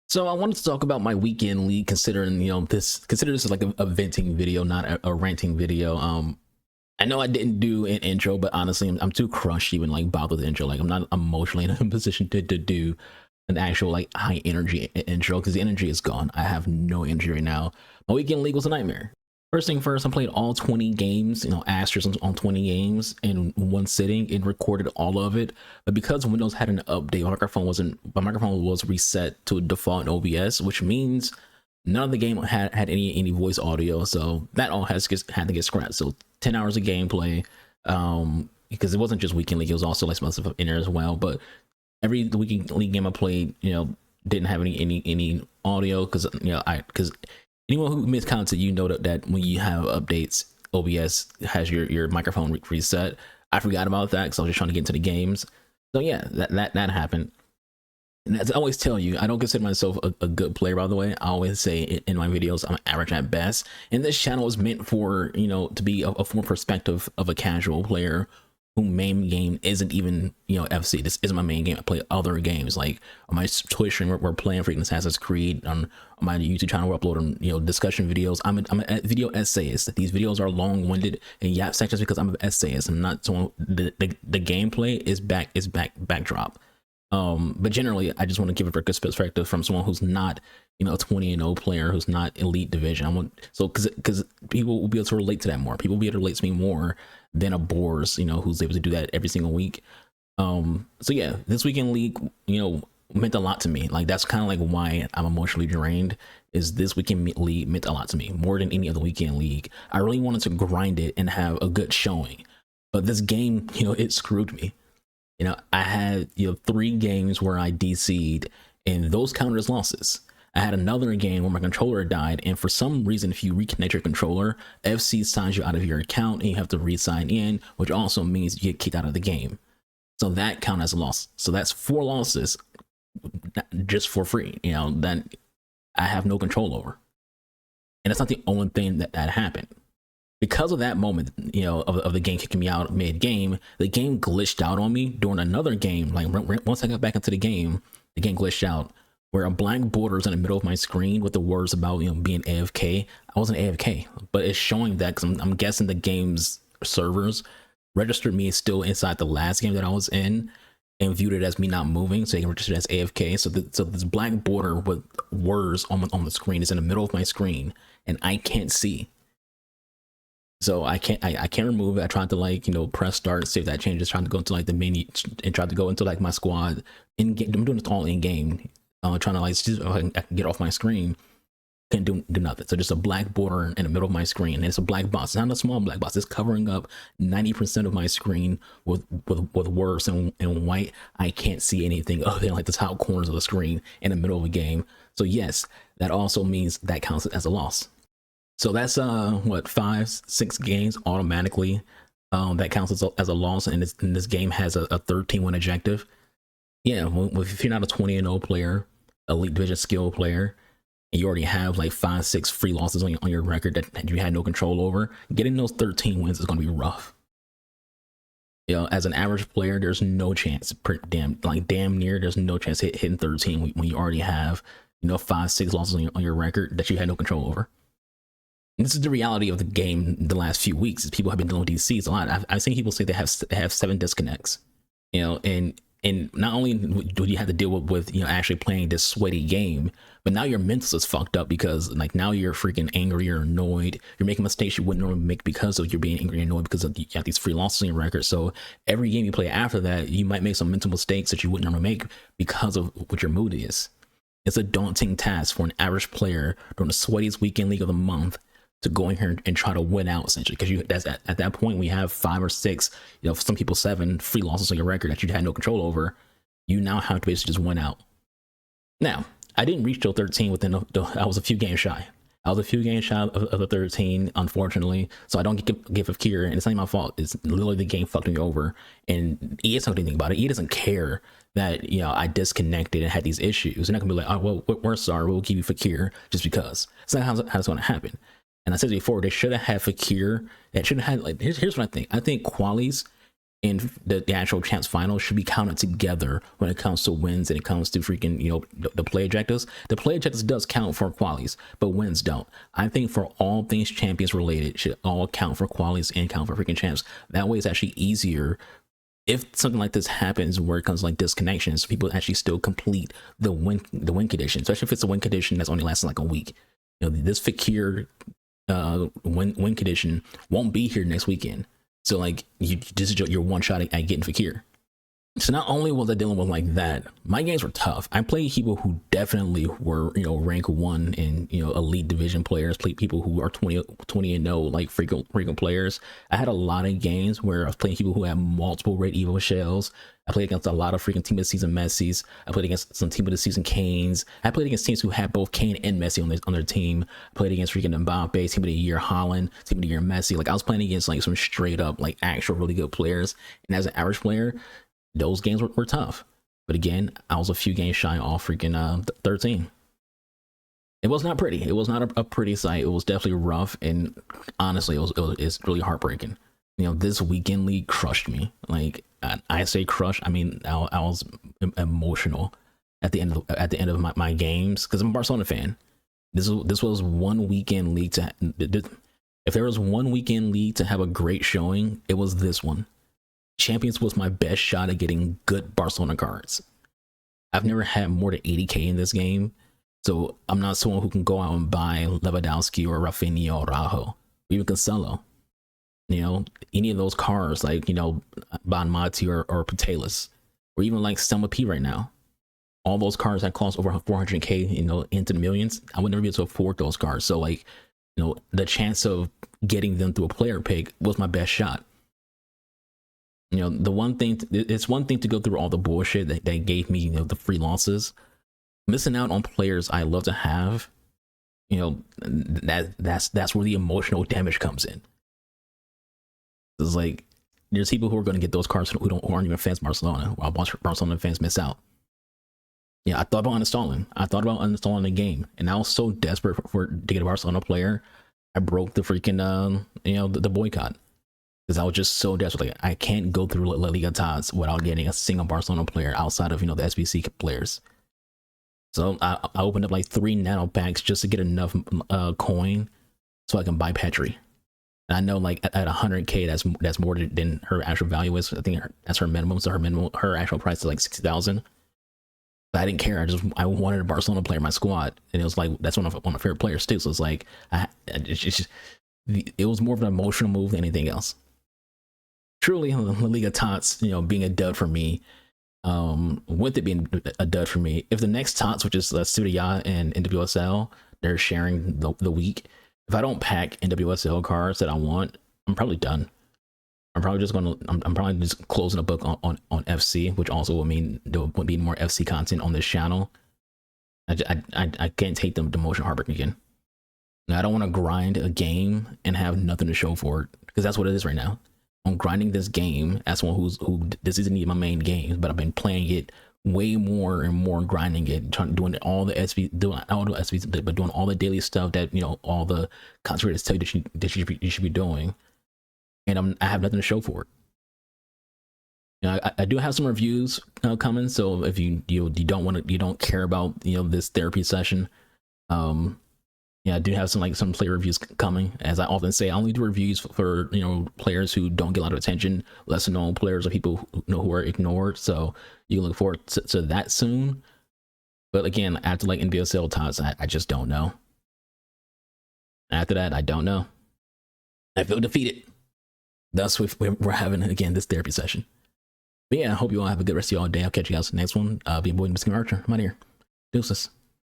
So I wanted to talk about my weekend league, considering consider this like a venting video, not a ranting video. I know I didn't do an intro, but honestly, I'm too crushed to even like bother the intro. Like I'm not emotionally in a position to do an actual like high energy intro because the energy is gone. I have no energy right now. My weekend league was a nightmare. First thing first, I played all 20 games, asterisks on 20 games in one sitting and recorded all of it. But because Windows had an update, my microphone was reset to default in OBS, which means none of the game had any voice audio. So that all had to get scrapped. So 10 hours of gameplay, because it wasn't just weekend league, it was also like some other stuff in there as well. But every weekend league game I played, didn't have any audio because anyone who makes content, that when you have updates, OBS has your microphone reset. I forgot about that because I was just trying to get into the games. So yeah, that happened. And as I always tell you, I don't consider myself a good player, by the way. I always say in my videos, I'm average at best. And this channel is meant for, to be a from perspective of a casual player who main game isn't even FC. This isn't my main game. I play other games like on my Twitch stream. We're playing freaking Assassin's Creed. On my YouTube channel, we're uploading discussion videos. I'm a video essayist. These videos are long-winded and yap sections because I'm an essayist. I'm not someone. The gameplay is backdrop. But generally, I just want to give a perspective from someone who's not, a 20-0 player, who's not elite division. Because people will be able to relate to that more. People will be able to relate to me more than a Boars, who's able to do that every single week. So yeah, this weekend league, meant a lot to me. Like that's kind of like why I'm emotionally drained. Is this weekend league meant a lot to me more than any other weekend league. I really wanted to grind it and have a good showing, but this game, it screwed me. I had 3 games where I DC'd and those counted as losses. I had another game where my controller died, and for some reason, if you reconnect your controller, FC signs you out of your account and you have to re-sign in, which also means you get kicked out of the game. So that counts as a loss. So that's 4 losses just for free, that I have no control over. And that's not the only thing that happened. Because of that moment, of the game kicking me out mid-game, the game glitched out on me during another game. Like once I got back into the game glitched out where a blank border is in the middle of my screen with the words about being AFK. I wasn't AFK, but it's showing that because I'm guessing the game's servers registered me still inside the last game that I was in and viewed it as me not moving, so they can register it as AFK. So this black border with words on the screen is in the middle of my screen, and I can't see. So I can't remove it. I tried to press start, see if that changes. Trying to go into like the menu and tried to go into like my squad in game. I'm doing this all in game. Trying to see if I can get off my screen. Can't do nothing. So just a black border in the middle of my screen. And it's a black box. It's not a small black box. It's covering up 90% of my screen with words in white. I can't see anything other than like the top corners of the screen in the middle of a game. So yes, that also means that counts as a loss. So that's what 5-6 games automatically that counts as a loss, and this game has a 13-win objective. Yeah, if you're not a 20-0 player, elite division skill player, and you already have like 5-6 free losses on your record that you had no control over, getting those 13 wins is going to be rough. As an average player, there's no chance. Damn near, there's no chance hitting 13 when you already have 5-6 losses on your record that you had no control over. And this is the reality of the game the last few weeks. Is people have been dealing with DCs a lot. I've seen people say they have 7 disconnects. And not only do you have to deal with actually playing this sweaty game, but now your mental is fucked up because like now you're freaking angry or annoyed. You're making mistakes you wouldn't normally make because of you're being angry and annoyed because of you have these free losses on your record. So every game you play after that, you might make some mental mistakes that you wouldn't normally make because of what your mood is. It's a daunting task for an average player during the sweatiest weekend league of the month to go in here and try to win out, essentially, because that's at that point we have 5 or 6, some people 7 free losses on your record that you had no control over. You now have to basically just win out. Now, I didn't reach till 13 within I was a few games shy. I was a few games shy of the 13, unfortunately. So I don't get gift of cure, and it's not my fault. It's literally the game fucked me over, and EA's not anything about it. EA doesn't care that I disconnected and had these issues. They're not gonna be like, oh well, we're sorry, we'll give you Fakir just because. It's not how it's going to happen. And I said before, they should have had Fakir. That should have had here's what I think. I think Qualies and the actual champs final should be counted together when it comes to wins and it comes to freaking, the play objectives. The play objectives does count for qualies, but wins don't. I think for all things champions related should all count for qualies and count for freaking champs. That way it's actually easier if something like this happens where it comes like disconnections, people actually still complete the win condition, especially if it's a win condition that's only lasting like a week. This Fakir win condition won't be here next weekend. So like this is your one shot at getting Fakir. So not only was I dealing with like that, my games were tough. I played people who definitely were, rank 1 and, elite division players, played people who are 20 and 0, like frequent players. I had a lot of games where I was playing people who had multiple red Evo shells. I played against a lot of freaking team of the season Messi's. I played against some team of the season Kanes. I played against teams who had both Kane and Messi on their team. I played against freaking Mbappe, team of the year Haaland, team of the year Messi. Like I was playing against like some straight up like actual really good players. And as an average player, those games were tough. But again, I was a few games shy off freaking 13. It was not pretty. It was not a pretty sight. It was definitely rough, and honestly, it's really heartbreaking. This weekend league crushed me. Like I say crush, I mean I was emotional at the end of my games because I'm a Barcelona fan. This was one weekend league if there was one weekend league to have a great showing, it was this one. Champions was my best shot at getting good Barcelona cards. I've never had more than 80k in this game, so I'm not someone who can go out and buy Lewandowski or Rafinha or Araujo, or even Cancelo. Any of those cards like Bonmati or Putellas, or even like Selma P right now. All those cards that cost over 400k, into the millions. I would never be able to afford those cards. So like, the chance of getting them through a player pick was my best shot. The one thing, it's one thing to go through all the bullshit that gave me, the free losses. Missing out on players I love to have, that's where the emotional damage comes in. It's like, there's people who are going to get those cards who aren't even fans of Barcelona, while Barcelona fans miss out. Yeah, I thought about uninstalling the game, and I was so desperate to get a Barcelona player, I broke the freaking, the boycott. Because I was just so desperate. Like, I can't go through La Liga Tots without getting a single Barcelona player outside of, the SBC players. So I opened up like 3 nano packs just to get enough coin so I can buy Petri. And I know like at 100k, that's more than her actual value is. I think that's her minimum. So her actual price is like 60,000. But I didn't care. I wanted a Barcelona player in my squad, and it was like that's one of my favorite players too. So it's like it was more of an emotional move than anything else. Truly, La Liga Tots, being a dud for me, with it being a dud for me, if the next Tots, which is Studia and NWSL, they're sharing the week, if I don't pack NWSL cards that I want, I'm probably done. I'm probably just closing a book on FC, which also will mean there will be more FC content on this channel. I can't take the emotional heartbreak again. I don't want to grind a game and have nothing to show for it, because that's what it is right now. I'm grinding this game as someone who this isn't even my main game, but I've been playing it way more and more, grinding it, doing all the SV, but doing all the daily stuff that all the content creators tell you that you should be doing, and I have nothing to show for it. I do have some reviews coming, so if you don't care about this therapy session, yeah, I do have some player reviews coming. As I often say, I only do reviews for players who don't get a lot of attention, lesser known players, or people who are ignored. So you can look forward to that soon. But again, after like NWSL Tots, I just don't know. After that, I don't know. I feel defeated. Thus, we're having again this therapy session. But yeah, I hope you all have a good rest of your day. I'll catch you guys in the next one. Be a boy, Mr. Archer. I'm out here. Deuces.